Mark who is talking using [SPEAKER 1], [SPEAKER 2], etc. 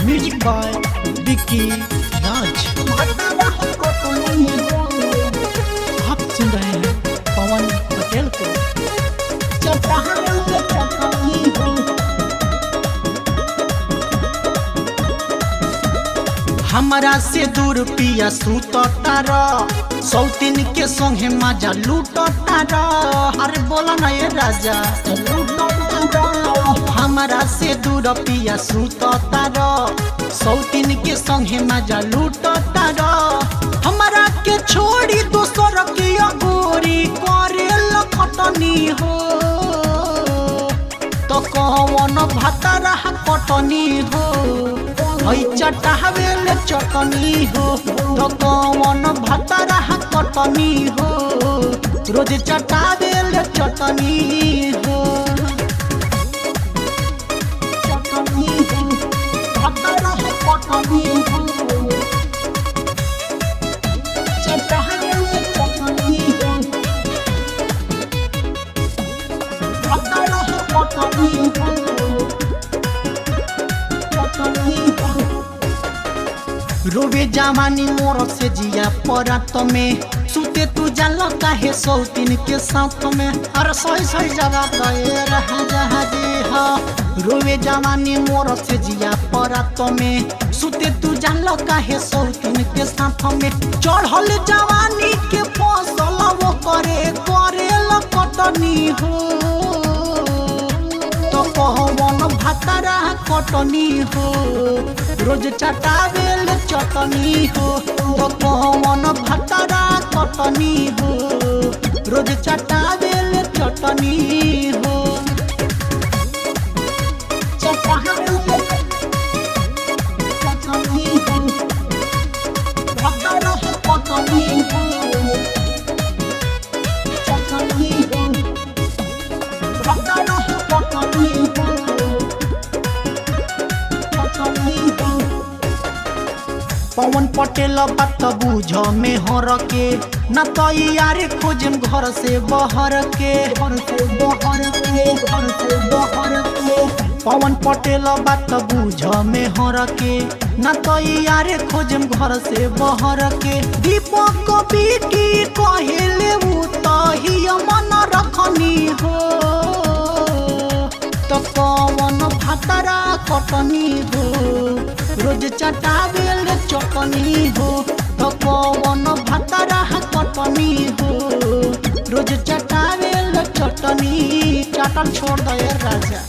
[SPEAKER 1] Music by Vicky राज। आप सुन रहे हैं पवन पटेल को। हमारा से दूर पिया सुततार सौतीन के संगे मजा लूटतार। अरे बोला ना ये राजा। हमारा से दूर पिया सुततार सौतीन के संगे मजा लूटतार। हमारा के छोड़ी दोसर के अगोरी करे लखटनी हो तो कौन भातारा कटनी हो चटावेल चटनी हो तो कौन भातारा कटनी हो रोज चटावेल चटनी हो। भातारा कटनी हो चटावेल चटनी हो। भातारा कटनी हो रोवे जवानी मोर से जिया परात में सुते तू जाल काहे सौतीन के साथ में। अरे सही सही जगह रोवे जवानी मोर से जिया परात में सुते तू जाल काहे सौतीन के साथ में। चढ़ल जवानी के फसल वो करे कटनी हो तो कौन भातारा कटनी हो रोज चटावेल चटनी हो तो कौन भातारा कटनी हो रोज चटावेल चटनी हो। भातारा कटनी हो चटनी हो। भातारा कटनी हो पवन पटेल बात बुझ में हर के न तो यार खोजम घर से बहर के। पवन पटेल बात बुझ में हर के न तो यार खोजम घर से बहर के। दीपक बिकी कहले उतही मन रखनी हो तो कौन भातारा कटनी हो रोज चटावेल चटनी हो तो कौन भातारा कटनी हो रोज चटावेल चटनी। चाटल छोड़ दे राजा।